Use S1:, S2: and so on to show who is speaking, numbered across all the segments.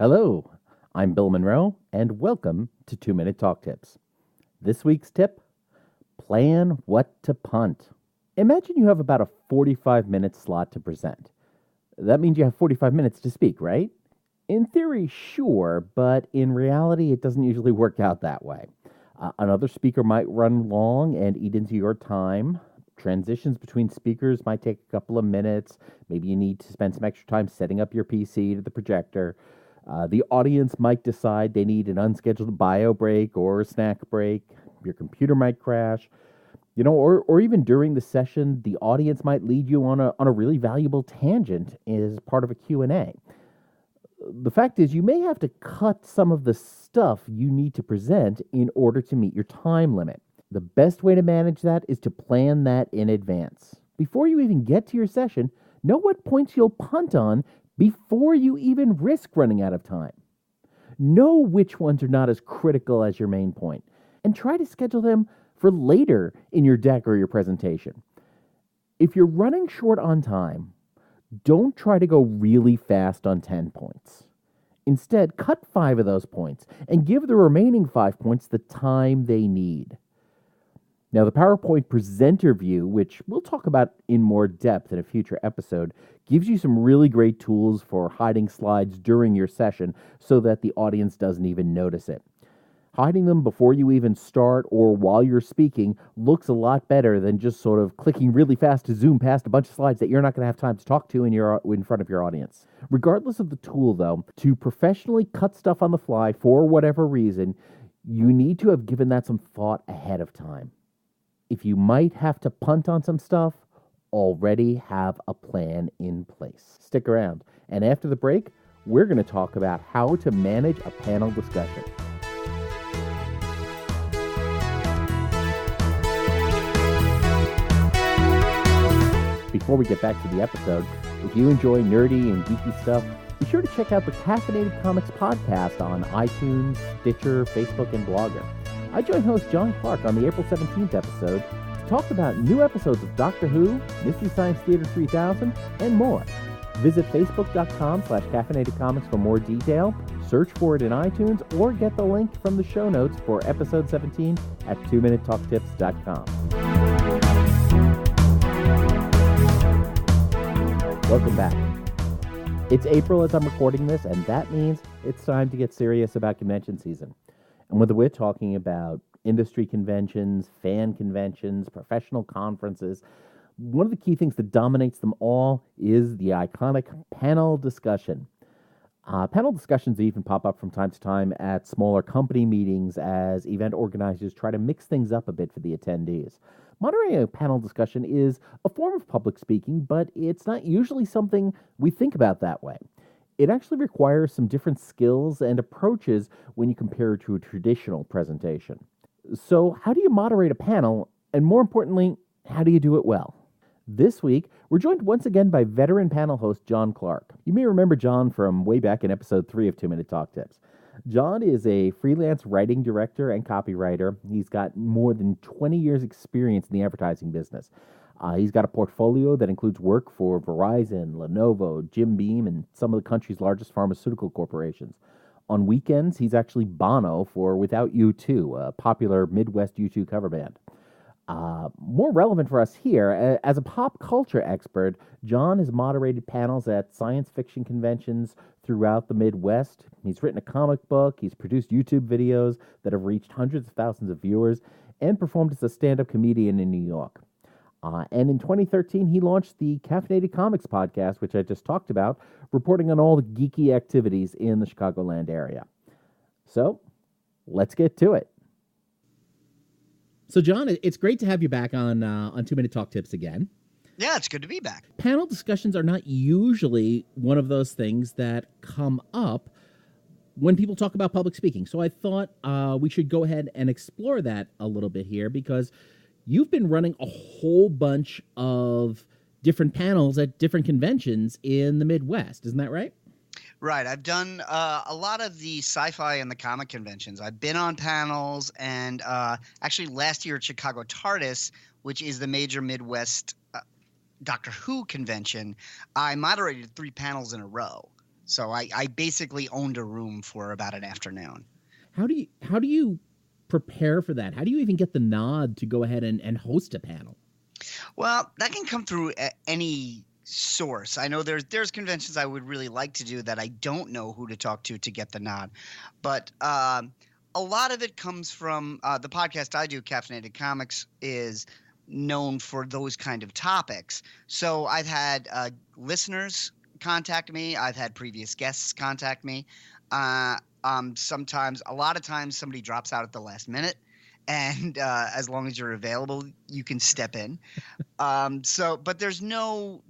S1: Hello, I'm Bill Monroe, and welcome to 2-Minute Talk Tips. This week's tip, plan what to punt. Imagine you have about a 45-minute slot to present. That means you have 45 minutes to speak, right? In theory, sure, but in reality, it doesn't usually work out that way. Another speaker might run long and eat into your time. Transitions between speakers might take a couple of minutes. Maybe you need to spend some extra time setting up your PC to the projector. The audience might decide they need an unscheduled bio break or a snack break. Your computer might crash. Or even during the session, the audience might lead you on a really valuable tangent as part of a Q&A. The fact is, you may have to cut some of the stuff you need to present in order to meet your time limit. The best way to manage that is to plan that in advance. Before you even get to your session, know what points you'll punt on before you even risk running out of time. Know which ones are not as critical as your main point, and try to schedule them for later in your deck or your presentation. If you're running short on time, don't try to go really fast on 10 points. Instead, cut 5 of those points and give the remaining 5 points the time they need. Now, the PowerPoint presenter view, which we'll talk about in more depth in a future episode, gives you some really great tools for hiding slides during your session so that the audience doesn't even notice it. Hiding them before you even start or while you're speaking looks a lot better than just sort of clicking really fast to zoom past a bunch of slides that you're not going to have time to talk to in front of your audience. Regardless of the tool, though, to professionally cut stuff on the fly for whatever reason, you need to have given that some thought ahead of time. If you might have to punt on some stuff, already have a plan in place. Stick around, and after the break, we're going to talk about how to manage a panel discussion. Before we get back to the episode, if you enjoy nerdy and geeky stuff, be sure to check out the Caffeinated Comics podcast on iTunes, Stitcher, Facebook, and Blogger. I joined host John Clark on the April 17th episode to talk about new episodes of Doctor Who, Mystery Science Theater 3000, and more. Visit facebook.com/caffeinatedcomics for more detail, search for it in iTunes, or get the link from the show notes for episode 17 at 2minutetalktips.com. Welcome back. It's April as I'm recording this, and that means it's time to get serious about convention season. And whether we're talking about industry conventions, fan conventions, professional conferences, one of the key things that dominates them all is the iconic panel discussion. Panel discussions even pop up from time to time at smaller company meetings as event organizers try to mix things up a bit for the attendees. Moderating a panel discussion is a form of public speaking, but it's not usually something we think about that way. It actually requires some different skills and approaches when you compare it to a traditional presentation. So how do you moderate a panel? And more importantly, how do you do it well? This week, we're joined once again by veteran panel host John Clark. You may remember John from way back in episode 3 of 2-Minute Talk Tips. John is a freelance writing director and copywriter. He's got more than 20 years experience in the advertising business. He's got a portfolio that includes work for Verizon, Lenovo, Jim Beam, and some of the country's largest pharmaceutical corporations. On weekends, he's actually Bono for Without U2, a popular Midwest U2 cover band. More relevant for us here, as a pop culture expert, John has moderated panels at science fiction conventions throughout the Midwest. He's written a comic book, he's produced YouTube videos that have reached hundreds of thousands of viewers, and performed as a stand-up comedian in New York. And in 2013, he launched the Caffeinated Comics podcast, which I just talked about, reporting on all the geeky activities in the Chicagoland area. So, let's get to it. So, John, it's great to have you back on 2-Minute Talk Tips again.
S2: Yeah, it's good to be back.
S1: Panel discussions are not usually one of those things that come up when people talk about public speaking. So I thought we should go ahead and explore that a little bit here, because you've been running a whole bunch of different panels at different conventions in the Midwest. Isn't that right?
S2: Right. I've done a lot of the sci-fi and the comic conventions. I've been on panels, and actually last year at Chicago TARDIS, which is the major Midwest Doctor Who convention, I moderated 3 panels in a row. So I basically owned a room for about an afternoon.
S1: How do you prepare for that? How do you even get the nod to go ahead and host a panel?
S2: Well, that can come through any source. I know there's conventions I would really like to do that I don't know who to talk to get the nod, but a lot of it comes from the podcast I do. Caffeinated Comics is known for those kind of topics. So I've had listeners contact me. I've had previous guests contact me. Sometimes, a lot of times, somebody drops out at the last minute, and as long as you're available, you can step in. But there's no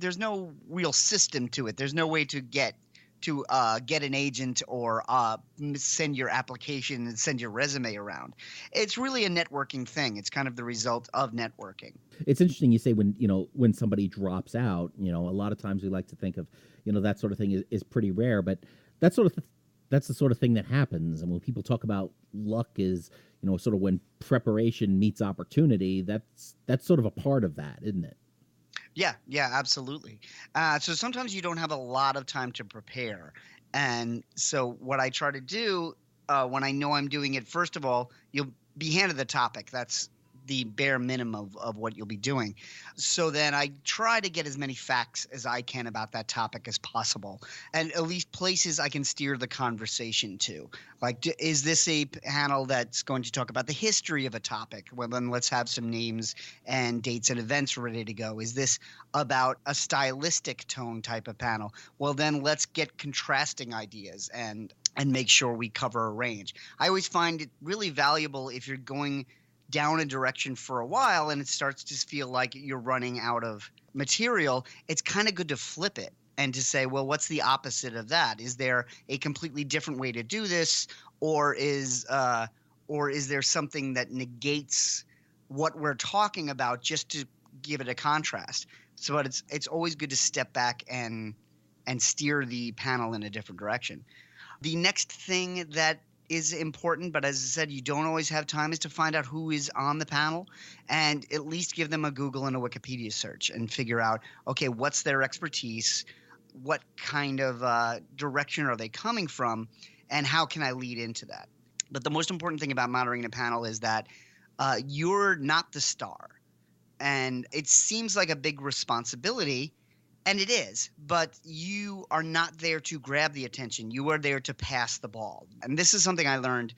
S2: real system to it. There's no way to get an agent or send your application and send your resume around. It's really a networking thing. It's kind of the result of networking.
S1: It's interesting you say when somebody drops out, a lot of times we like to think of, that sort of thing is pretty rare, but that sort of that's the sort of thing that happens. And when people talk about luck is, sort of when preparation meets opportunity, that's sort of a part of that, isn't it?
S2: Yeah, absolutely. So sometimes you don't have a lot of time to prepare. And so what I try to do when I know I'm doing it, first of all, you'll be handed the topic. That's the bare minimum of what you'll be doing. So then I try to get as many facts as I can about that topic as possible, and at least places I can steer the conversation to. Like, is this a panel that's going to talk about the history of a topic? Well, then let's have some names and dates and events ready to go. Is this about a stylistic tone type of panel? Well, then let's get contrasting ideas and make sure we cover a range. I always find it really valuable if you're going down a direction for a while and it starts to feel like you're running out of material. It's kind of good to flip it and to say, well, what's the opposite of that? Is there a completely different way to do this, or is there something that negates what we're talking about just to give it a contrast? So, but it's always good to step back and steer the panel in a different direction. The next thing that is important, but as I said, you don't always have time, is to find out who is on the panel and at least give them a Google and a Wikipedia search and figure out, okay, what's their expertise? What kind of direction are they coming from? And how can I lead into that? But the most important thing about moderating a panel is that you're not the star. And it seems like a big responsibility, and it is, but you are not there to grab the attention. You are there to pass the ball. And this is something I learned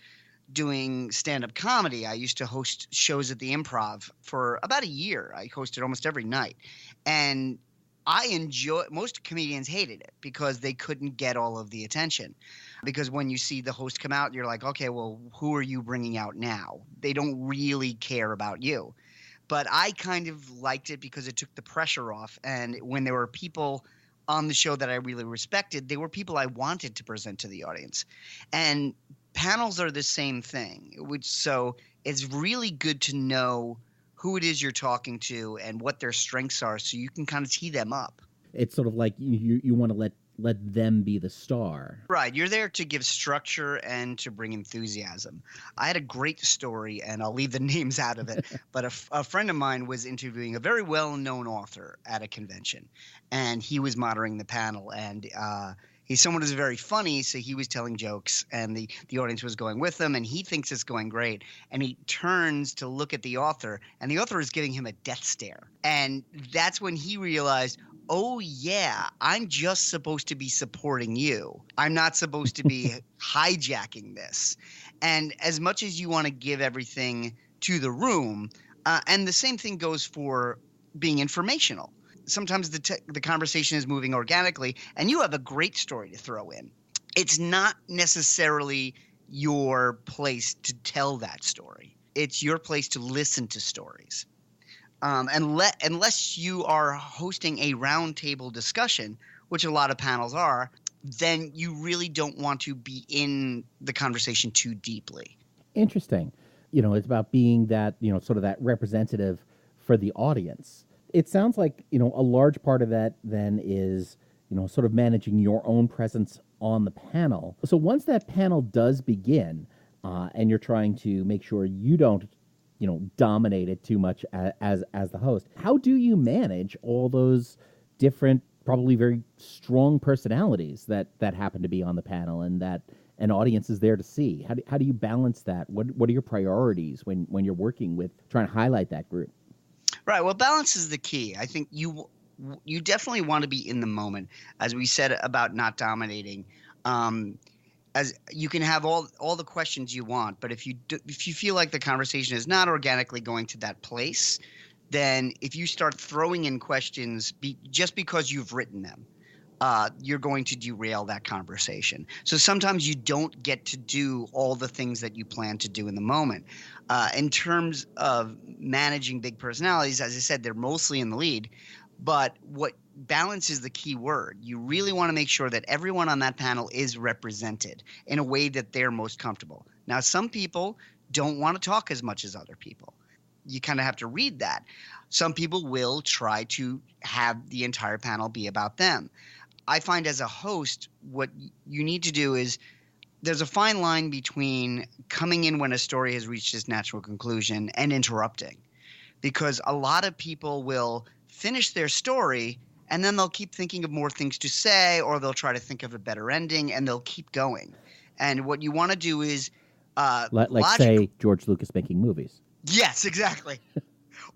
S2: doing stand-up comedy. I used to host shows at the Improv for about a year. I hosted almost every night. And most comedians hated it because they couldn't get all of the attention. Because when you see the host come out, you're like, okay, well, who are you bringing out now? They don't really care about you. But I kind of liked it because it took the pressure off. And when there were people on the show that I really respected, they were people I wanted to present to the audience. And panels are the same thing. So it's really good to know who it is you're talking to and what their strengths are so you can kind of tee them up.
S1: It's sort of like you want to let them be the star.
S2: Right. You're there to give structure and to bring enthusiasm. I had a great story, and I'll leave the names out of it, but a friend of mine was interviewing a very well-known author at a convention, and he was moderating the panel, and he's someone who's very funny, so he was telling jokes, and the audience was going with him, and he thinks it's going great, and he turns to look at the author, and the author is giving him a death stare, and that's when he realized, oh, yeah, I'm just supposed to be supporting you. I'm not supposed to be hijacking this. And as much as you want to give everything to the room, and the same thing goes for being informational. Sometimes the conversation is moving organically, and you have a great story to throw in. It's not necessarily your place to tell that story. It's your place to listen to stories. Unless you are hosting a roundtable discussion, which a lot of panels are, then you really don't want to be in the conversation too deeply.
S1: Interesting. It's about being that, sort of that representative for the audience. It sounds like, a large part of that then is, sort of managing your own presence on the panel. So once that panel does begin, and you're trying to make sure you don't dominate it too much as the host. How do you manage all those different probably very strong personalities that happen to be on the panel and that an audience is there to see. How do you balance that? What are your priorities when you're working with trying to highlight that group?
S2: Right. Well, balance is the key. I think you definitely want to be in the moment, as we said about not dominating. As you can have all the questions you want, but if you feel like the conversation is not organically going to that place, then if you start throwing in questions just because you've written them, you're going to derail that conversation. So sometimes you don't get to do all the things that you plan to do in the moment. In terms of managing big personalities, as I said, they're mostly in the lead. But what balance is the key word. You really want to make sure that everyone on that panel is represented in a way that they're most comfortable. Now, some people don't want to talk as much as other people. You kind of have to read that. Some people will try to have the entire panel be about them. I find as a host, what you need to do is there's a fine line between coming in when a story has reached its natural conclusion and interrupting, because a lot of people will finish their story and then they'll keep thinking of more things to say, or they'll try to think of a better ending and they'll keep going. And what you want to do is
S1: Like say George Lucas making movies.
S2: Yes, exactly.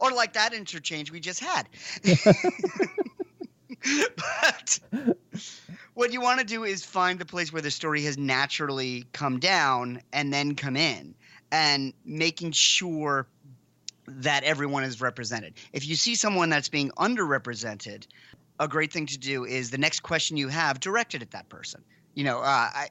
S2: Or like that interchange we just had. But what you want to do is find the place where the story has naturally come down and then come in, and making sure that everyone is represented. If you see someone that's being underrepresented, a great thing to do is the next question you have directed at that person.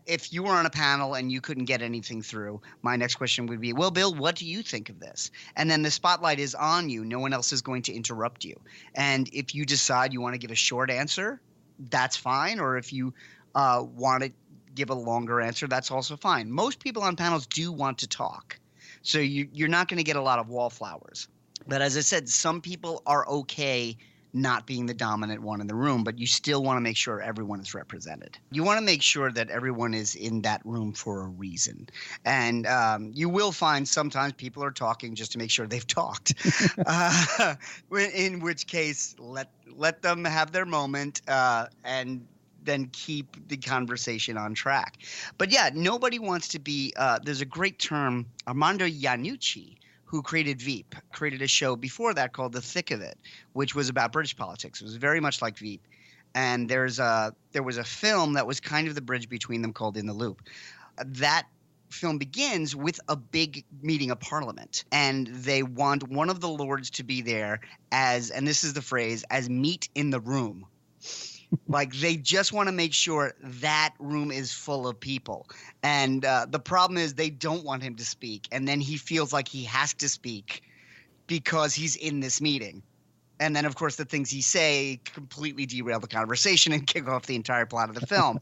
S2: If you were on a panel and you couldn't get anything through, my next question would be, well, Bill, what do you think of this? And then the spotlight is on you. No one else is going to interrupt you. And if you decide you want to give a short answer, that's fine. Or if you want to give a longer answer, that's also fine. Most people on panels do want to talk. So you're not going to get a lot of wallflowers. But as I said, some people are okay not being the dominant one in the room, but you still want to make sure everyone is represented. You want to make sure that everyone is in that room for a reason. And you will find sometimes people are talking just to make sure they've talked, in which case let them have their moment and then keep the conversation on track. But yeah, nobody wants to be there's a great term, Armando Iannucci, who created Veep, created a show before that called The Thick of It, which was about British politics. It was very much like Veep. And there was a film that was kind of the bridge between them called In the Loop. That film begins with a big meeting of Parliament, and they want one of the lords to be there as, and this is the phrase, as meat in the room. Like they just want to make sure that room is full of people. And the problem is they don't want him to speak. And then he feels like he has to speak because he's in this meeting. And then, of course, the things he say completely derail the conversation and kick off the entire plot of the film.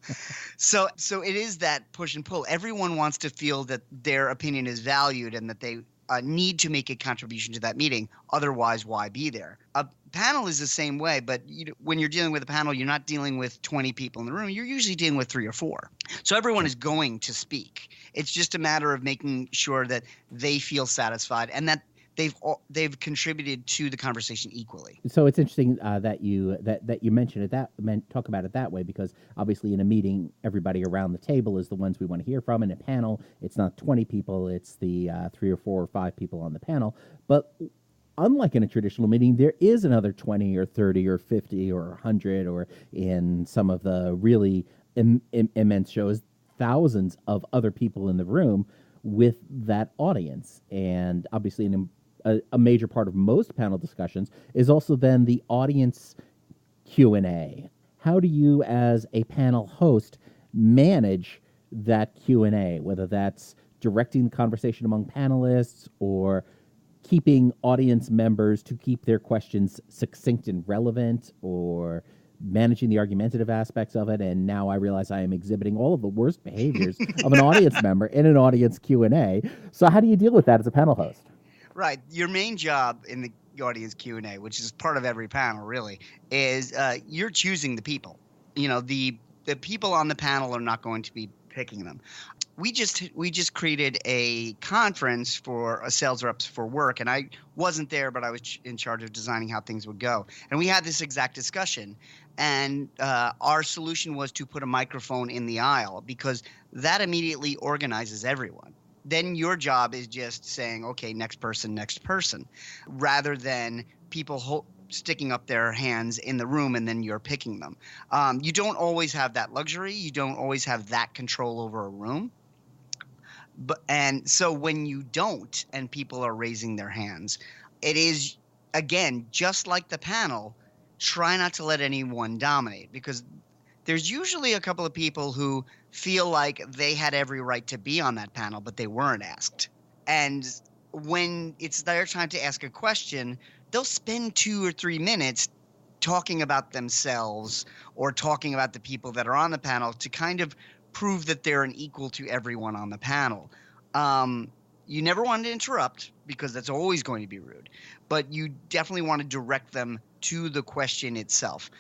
S2: So it is that push and pull. Everyone wants to feel that their opinion is valued and that they need to make a contribution to that meeting. Otherwise, why be there? A panel is the same way, but when you're dealing with a panel, you're not dealing with 20 people in the room. You're usually dealing with 3 or 4. So everyone is going to speak. It's just a matter of making sure that they feel satisfied and that they've contributed to the conversation equally.
S1: So it's interesting that you mention it talk about it that way, because obviously in a meeting, everybody around the table is the ones we want to hear from. In a panel, it's not 20 people; it's the 3 or 4 or 5 people on the panel. But unlike in a traditional meeting, there is another 20 or 30 or 50 or 100, or in some of the really immense shows, thousands of other people in the room with that audience. And obviously a major part of most panel discussions is also then the audience Q&A. How do you, as a panel host, manage that Q&A, whether that's directing the conversation among panelists or keeping audience members to keep their questions succinct and relevant, or managing the argumentative aspects of it? And now I realize I am exhibiting all of the worst behaviors of an audience member in an audience Q&A. So how do you deal with that as a panel host?
S2: Right. Your main job in the audience Q&A, which is part of every panel really, is you're choosing the people. The people on the panel are not going to be picking them. We just created a conference for sales reps for work, and I wasn't there, but I was in charge of designing how things would go. And we had this exact discussion, and our solution was to put a microphone in the aisle because that immediately organizes everyone. Then your job is just saying, okay, next person, rather than people sticking up their hands in the room and then you're picking them. You don't always have that luxury. You don't always have that control over a room. And so when you don't and people are raising their hands, it is, again, just like the panel, try not to let anyone dominate, because there's usually a couple of people who feel like they had every right to be on that panel, but they weren't asked. And when it's their time to ask a question, they'll spend 2 or 3 minutes talking about themselves or talking about the people that are on the panel to kind of prove that they're an equal to everyone on the panel. You never want to interrupt because that's always going to be rude, but you definitely want to direct them to the question itself.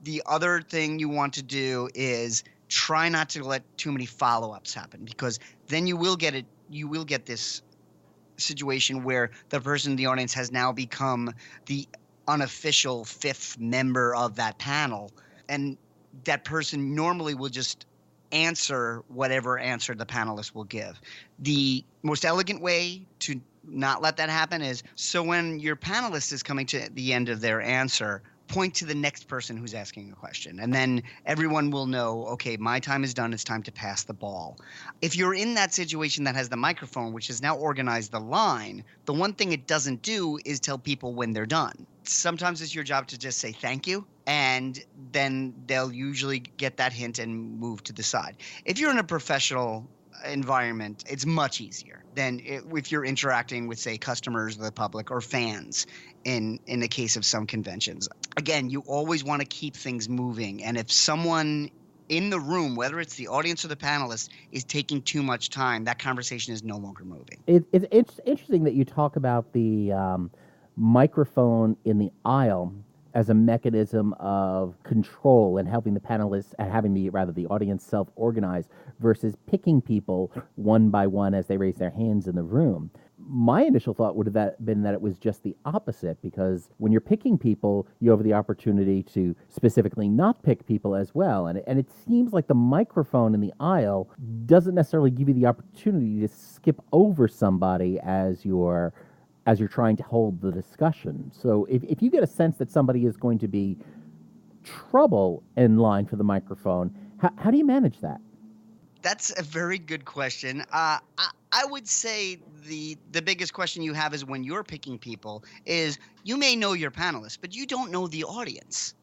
S2: The other thing you want to do is try not to let too many follow-ups happen, because then you will get this situation where the person in the audience has now become the unofficial fifth member of that panel, and that person normally will just answer whatever answer the panelists will give. The most elegant way to not let that happen is, so when your panelist is coming to the end of their answer, point to the next person who's asking a question, and then everyone will know, okay, my time is done, it's time to pass the ball. If you're in that situation that has the microphone, which has now organized the line, the one thing it doesn't do is tell people when they're done. Sometimes it's your job to just say thank you, and then they'll usually get that hint and move to the side. If you're in a professional environment, it's much easier than if you're interacting with, say, customers, the public, or fans in the case of some conventions. Again, you always want to keep things moving, and if someone in the room, whether it's the audience or the panelists, is taking too much time, that conversation is no longer moving.
S1: It's interesting that you talk about the microphone in the aisle as a mechanism of control and helping the panelists, having the audience self-organize versus picking people one by one as they raise their hands in the room. My initial thought would have been that it was just the opposite, because when you're picking people, you have the opportunity to specifically not pick people as well. And it seems like the microphone in the aisle doesn't necessarily give you the opportunity to skip over somebody as you're trying to hold the discussion. So if you get a sense that somebody is going to be trouble in line for the microphone, how do you manage that?
S2: That's a very good question. I would say the biggest question you have is when you're picking people is, you may know your panelists, but you don't know the audience.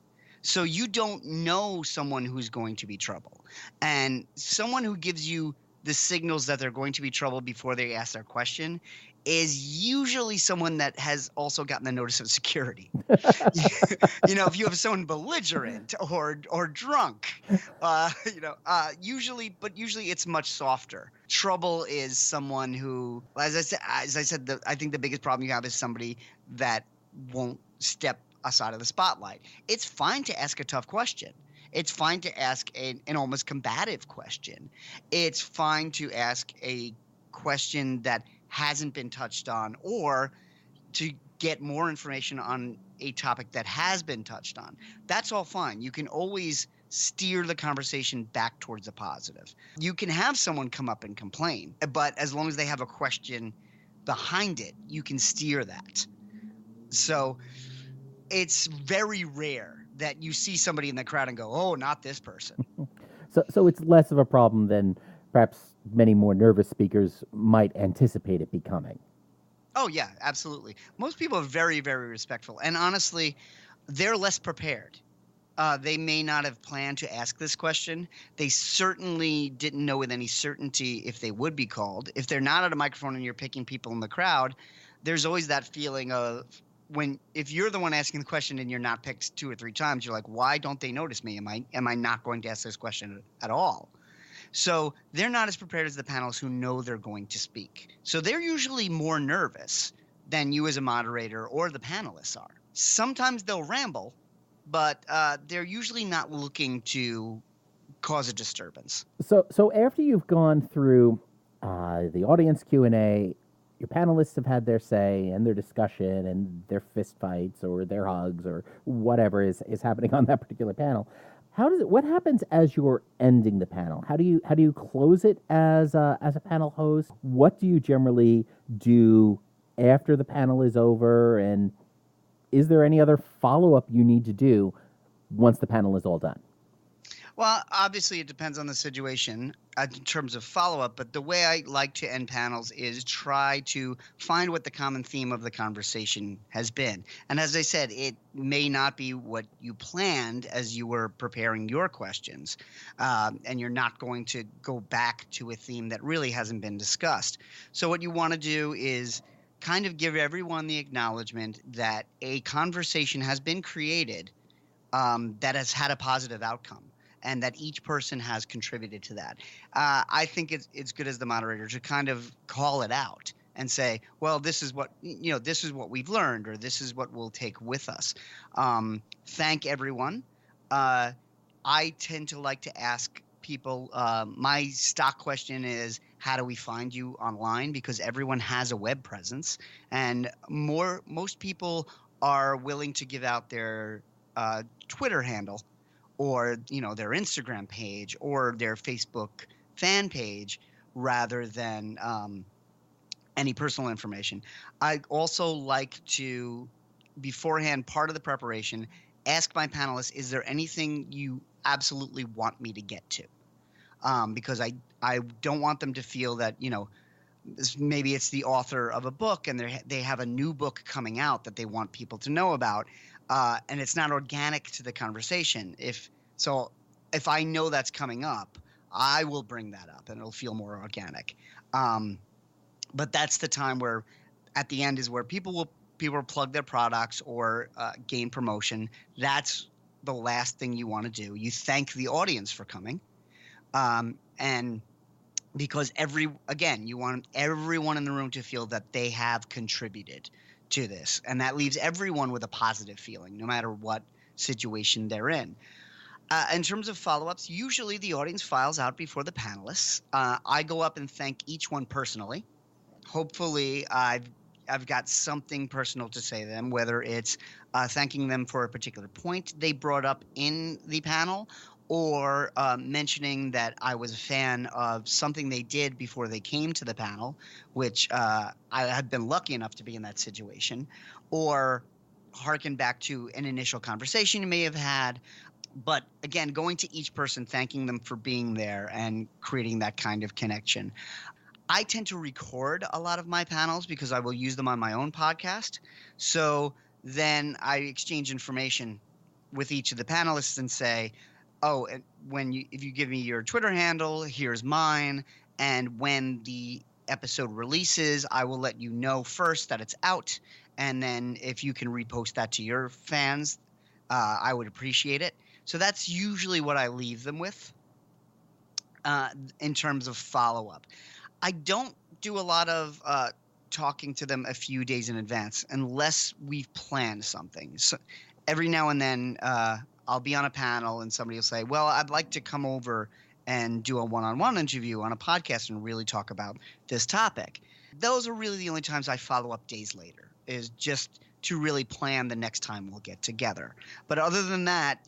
S2: So you don't know someone who's going to be trouble. And someone who gives you the signals that they're going to be trouble before they ask their question is usually someone that has also gotten the notice of security. If you have someone belligerent or drunk, usually it's much softer. Trouble is someone who, as I said, I think the biggest problem you have is somebody that won't step aside of the spotlight. It's fine to ask a tough question. It's fine to ask an almost combative question. It's fine to ask a question that hasn't been touched on, or to get more information on a topic that has been touched on. That's all fine. You can always steer the conversation back towards the positive. You can have someone come up and complain, but as long as they have a question behind it, you can steer that. So it's very rare that you see somebody in the crowd and go, oh, not this person.
S1: So it's less of a problem than perhaps many more nervous speakers might anticipate it becoming.
S2: Oh, yeah, absolutely. Most people are very, very respectful. And honestly, they're less prepared. They may not have planned to ask this question. They certainly didn't know with any certainty if they would be called. If they're not at a microphone and you're picking people in the crowd, there's always that feeling of, if you're the one asking the question and you're not picked 2 or 3 times, you're like, why don't they notice me? Am I not going to ask this question at all? So they're not as prepared as the panelists who know they're going to speak. So they're usually more nervous than you as a moderator or the panelists are. Sometimes they'll ramble, but they're usually not looking to cause a disturbance.
S1: So after you've gone through the audience Q&A, your panelists have had their say and their discussion and their fist fights or their hugs or whatever is happening on that particular panel. What happens as you're ending the panel? How do you close it as a panel host? What do you generally do after the panel is over, and is there any other follow-up you need to do once the panel is all done?
S2: Well, obviously, it depends on the situation in terms of follow up, but the way I like to end panels is try to find what the common theme of the conversation has been. And as I said, it may not be what you planned as you were preparing your questions, and you're not going to go back to a theme that really hasn't been discussed. So, what you want to do is kind of give everyone the acknowledgement that a conversation has been created that has had a positive outcome, and that each person has contributed to that. I think it's good as the moderator to kind of call it out and say, well, this is what we've learned, or this is what we'll take with us. Thank everyone. I tend to like to ask people, my stock question is, how do we find you online? Because everyone has a web presence, and most people are willing to give out their Twitter handle, or their Instagram page, or their Facebook fan page, rather than any personal information. I also like to, beforehand, part of the preparation, ask my panelists, is there anything you absolutely want me to get to? Because I don't want them to feel that, maybe it's the author of a book and they have a new book coming out that they want people to know about, and it's not organic to the conversation. If I know that's coming up, I will bring that up and it'll feel more organic. But that's the time where, at the end, is where people will plug their products or gain promotion. That's the last thing you want to do. You thank the audience for coming, and because you want everyone in the room to feel that they have contributed to this, and that leaves everyone with a positive feeling, no matter what situation they're in. In terms of follow-ups, usually the audience files out before the panelists. I go up and thank each one personally. Hopefully, I've got something personal to say to them, whether it's thanking them for a particular point they brought up in the panel, or mentioning that I was a fan of something they did before they came to the panel, which I had been lucky enough to be in that situation, or harken back to an initial conversation you may have had. But again, going to each person, thanking them for being there and creating that kind of connection. I tend to record a lot of my panels because I will use them on my own podcast. So then I exchange information with each of the panelists and say, oh, if you give me your Twitter handle, here's mine. And when the episode releases, I will let you know first that it's out. And then if you can repost that to your fans, I would appreciate it. So that's usually what I leave them with in terms of follow-up. I don't do a lot of talking to them a few days in advance unless we've planned something. So every now and then I'll be on a panel and somebody will say, well, I'd like to come over and do a one-on-one interview on a podcast and really talk about this topic. Those are really the only times I follow up days later, is just to really plan the next time we'll get together. But other than that,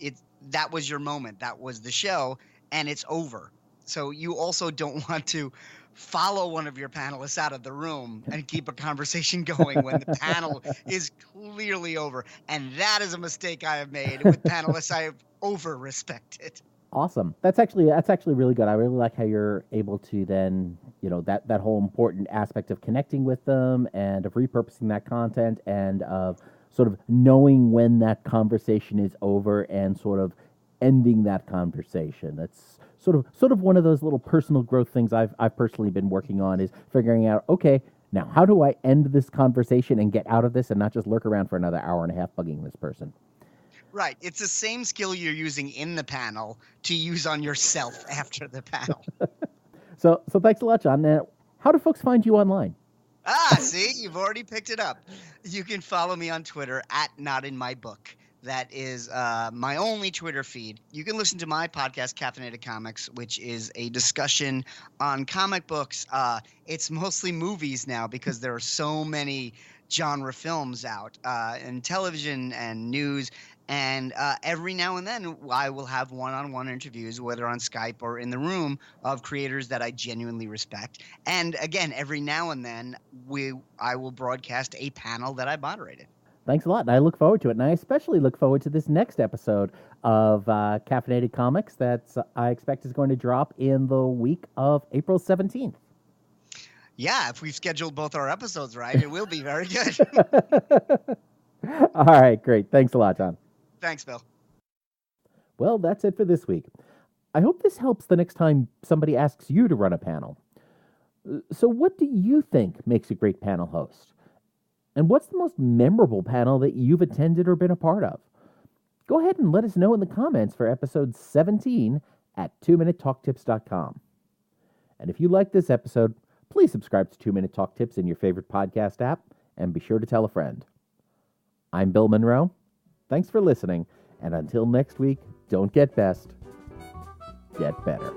S2: that was your moment. That was the show, and it's over. So you also don't want to follow one of your panelists out of the room and keep a conversation going when the panel is clearly over. And that is a mistake I have made with panelists I have over-respected.
S1: Awesome. That's actually really good. I really like how you're able to then, that whole important aspect of connecting with them and of repurposing that content and of sort of knowing when that conversation is over and sort of ending that conversation. That's sort of one of those little personal growth things I've personally been working on, is figuring out, okay, now how do I end this conversation and get out of this and not just lurk around for another hour and a half bugging this person?
S2: Right. It's the same skill you're using in the panel to use on yourself after the panel.
S1: So thanks a lot, John. Now, how do folks find you online?
S2: See, you've already picked it up. You can follow me on Twitter @NotInMyBook. That is my only Twitter feed. You can listen to my podcast, Caffeinated Comics, which is a discussion on comic books. It's mostly movies now because there are so many genre films out, and television and news. And every now and then, I will have one-on-one interviews, whether on Skype or in the room, of creators that I genuinely respect. And again, every now and then, I will broadcast a panel that I moderated.
S1: Thanks a lot, and I look forward to it. And I especially look forward to this next episode of Caffeinated Comics that I expect is going to drop in the week of April 17th.
S2: Yeah, if we've scheduled both our episodes right, it will be very good.
S1: All right, great. Thanks a lot, John.
S2: Thanks, Bill.
S1: Well, that's it for this week. I hope this helps the next time somebody asks you to run a panel. So what do you think makes a great panel host? And what's the most memorable panel that you've attended or been a part of? Go ahead and let us know in the comments for episode 17 at 2minutetalktips.com. And if you like this episode, please subscribe to 2 Minute Talk Tips in your favorite podcast app, and be sure to tell a friend. I'm Bill Monroe. Thanks for listening, and until next week, don't get best, get better.